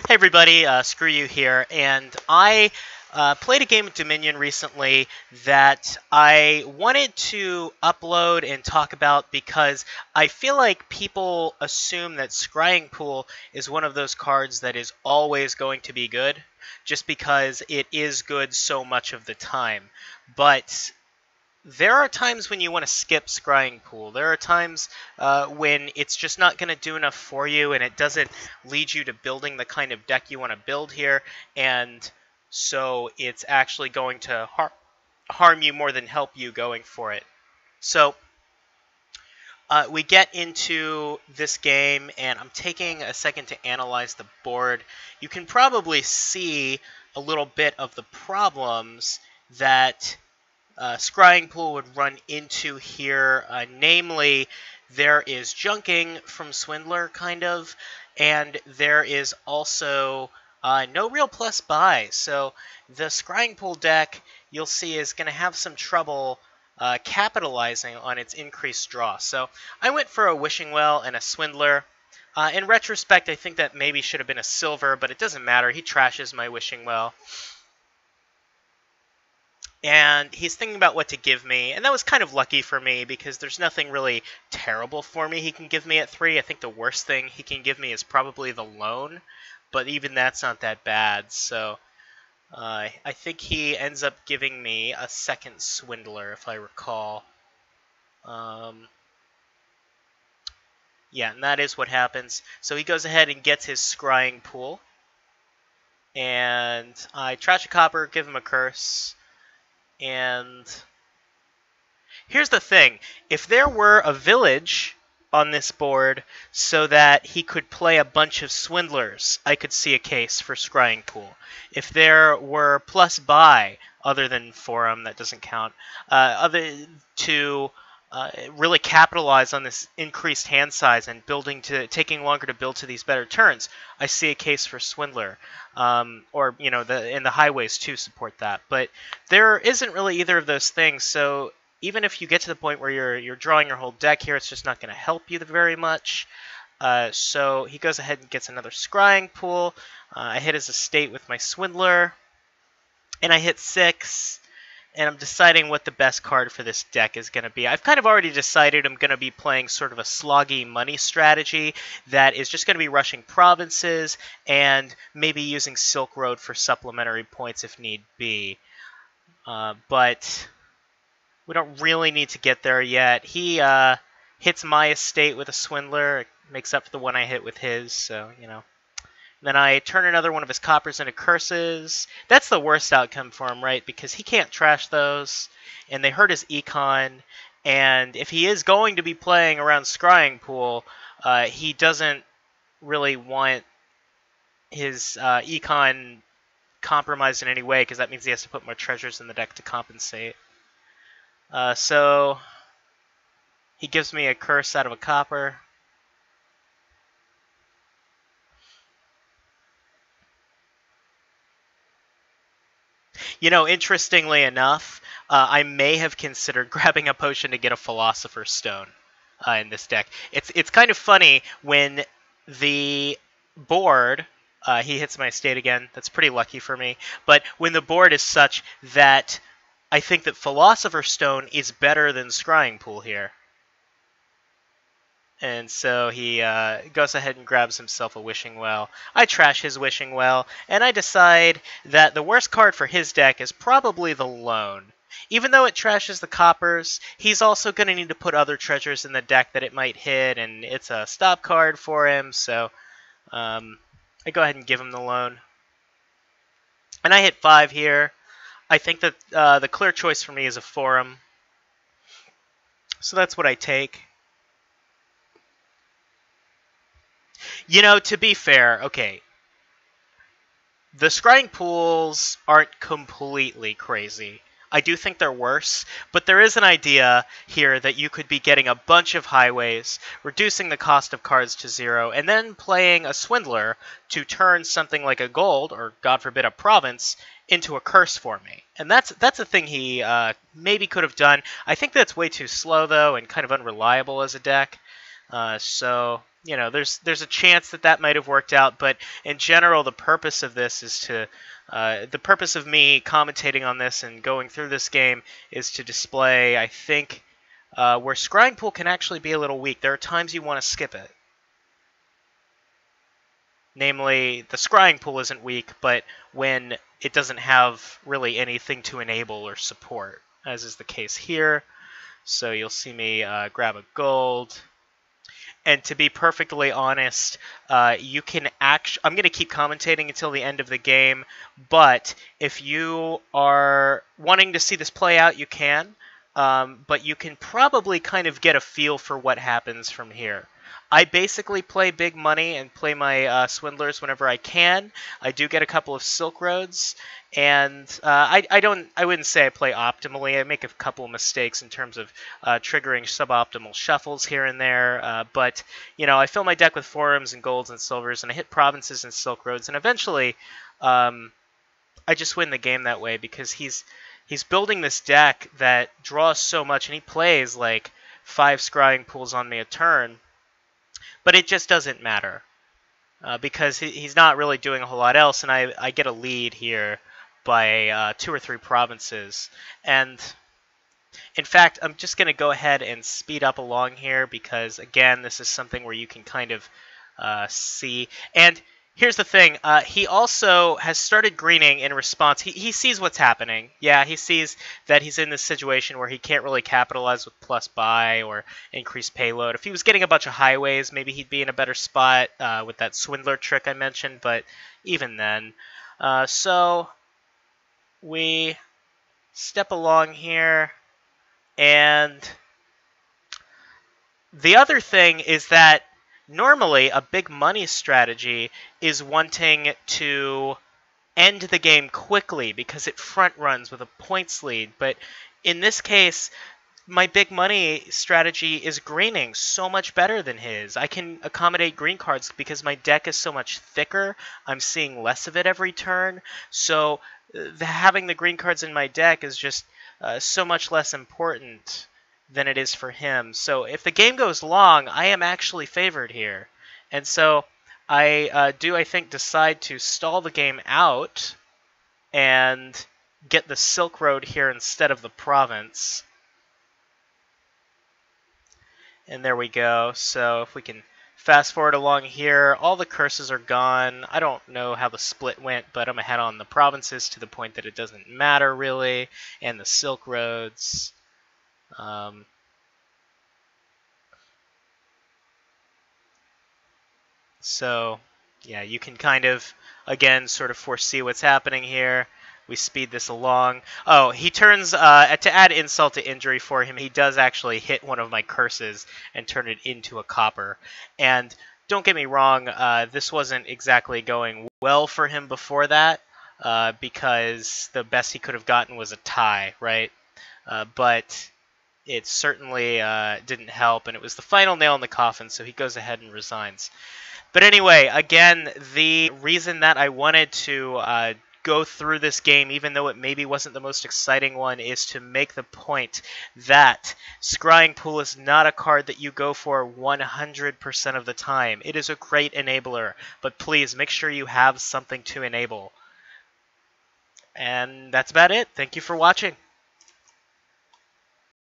Hey everybody, Screw You here, and I played a game of Dominion recently that I wanted to upload and talk about because I feel like people assume that Scrying Pool is one of those cards that is always going to be good, just because it is good so much of the time. But there are times when you want to skip Scrying Pool. There are times when it's just not going to do enough for you, and it doesn't lead you to building the kind of deck you want to build here, and so it's actually going to harm you more than help you going for it. So we get into this game, and I'm taking a second to analyze the board. You can probably see a little bit of the problems that Scrying Pool would run into here. Namely, there is junking from Swindler, kind of, and there is also no real plus buy. So the Scrying Pool deck, you'll see, is going to have some trouble capitalizing on its increased draw. So I went for a Wishing Well and a Swindler. In retrospect, I think that maybe should have been a Silver, but it doesn't matter. He trashes my Wishing Well. And he's thinking about what to give me, and that was kind of lucky for me because there's nothing really terrible for me he can give me at 3. I think the worst thing he can give me is probably the loan, but even that's not that bad. So I think he ends up giving me a second Swindler, if I recall. Yeah, and that is what happens. So he goes ahead and gets his Scrying Pool, and I trash a copper, give him a curse. And here's the thing. If there were a village on this board so that he could play a bunch of Swindlers, I could see a case for Scrying Pool. If there were plus buy, other than Forum, that doesn't count, other to really capitalize on this increased hand size and taking longer to build to these better turns, I see a case for Swindler, or the highways too support that. But there isn't really either of those things. So even if you get to the point where you're drawing your whole deck here, it's just not going to help you very much. So he goes ahead and gets another Scrying Pool. I hit his estate with my Swindler, and I hit 6. And I'm deciding what the best card for this deck is going to be. I've kind of already decided I'm going to be playing sort of a sloggy money strategy that is just going to be rushing provinces and maybe using Silk Road for supplementary points if need be. But we don't really need to get there yet. He hits my estate with a Swindler. It makes up for the one I hit with his, so, Then I turn another one of his coppers into curses. That's the worst outcome for him, right? Because he can't trash those, and they hurt his econ. And if he is going to be playing around Scrying Pool, he doesn't really want his econ compromised in any way, because that means he has to put more treasures in the deck to compensate. So he gives me a curse out of a copper. Interestingly enough, I may have considered grabbing a potion to get a Philosopher's Stone in this deck. It's kind of funny when the board, he hits my estate again. That's pretty lucky for me. But when the board is such that I think that Philosopher's Stone is better than Scrying Pool here. And so he goes ahead and grabs himself a Wishing Well. I trash his Wishing Well, and I decide that the worst card for his deck is probably the Loan. Even though it trashes the coppers, he's also going to need to put other treasures in the deck that it might hit, and it's a stop card for him, so I go ahead and give him the Loan. And I hit 5 here. I think that the clear choice for me is a Forum. So that's what I take. To be fair, okay, the Scrying Pools aren't completely crazy. I do think they're worse, but there is an idea here that you could be getting a bunch of highways, reducing the cost of cards to 0, and then playing a Swindler to turn something like a gold, or God forbid a province, into a curse for me. And that's a thing he maybe could have done. I think that's way too slow, though, and kind of unreliable as a deck. So you know, there's a chance that that might have worked out, but in general, the purpose of this is to the purpose of me commentating on this and going through this game is to display, I think, where Scrying Pool can actually be a little weak. There are times you want to skip it. Namely, the Scrying Pool isn't weak, but when it doesn't have really anything to enable or support, as is the case here. So you'll see me grab a gold. And to be perfectly honest, you can I'm going to keep commentating until the end of the game, but if you are wanting to see this play out, you can. But you can probably kind of get a feel for what happens from here. I basically play big money and play my swindlers whenever I can. I do get a couple of Silk Roads, and I wouldn't say I play optimally. I make a couple of mistakes in terms of triggering suboptimal shuffles here and there. But you know, I fill my deck with forums and golds and silvers, and I hit provinces and Silk Roads, and eventually, I just win the game that way because he's building this deck that draws so much, and he plays like 5 Scrying Pools on me a turn. But it just doesn't matter because he's not really doing a whole lot else, and I get a lead here by 2 or 3 provinces. And in fact, I'm just going to go ahead and speed up along here because, again, this is something where you can kind of see. And here's the thing. He also has started greening in response. He sees what's happening. Yeah, he sees that he's in this situation where he can't really capitalize with plus buy or increased payload. If he was getting a bunch of highways, maybe he'd be in a better spot with that swindler trick I mentioned, but even then. So we step along here, and the other thing is that normally a big money strategy is wanting to end the game quickly because it front runs with a points lead. But in this case, my big money strategy is greening so much better than his. I can accommodate green cards because my deck is so much thicker. I'm seeing less of it every turn. So having the green cards in my deck is just so much less important than it is for him. So if the game goes long, I am actually favored here. And so I think, decide to stall the game out and get the Silk Road here instead of the province. And there we go. So if we can fast forward along here, all the curses are gone. I don't know how the split went, but I'm ahead on the provinces to the point that it doesn't matter really, and the Silk Roads. So yeah, you can kind of, again, sort of foresee what's happening here. We speed this along. Oh, he turns, to add insult to injury for him, he does actually hit one of my curses and turn it into a copper. And don't get me wrong, this wasn't exactly going well for him before that, because the best he could have gotten was a tie, right? But it certainly didn't help, and it was the final nail in the coffin, so he goes ahead and resigns. But anyway, again, the reason that I wanted to go through this game, even though it maybe wasn't the most exciting one, is to make the point that Scrying Pool is not a card that you go for 100% of the time. It is a great enabler, but please make sure you have something to enable. And that's about it. Thank you for watching.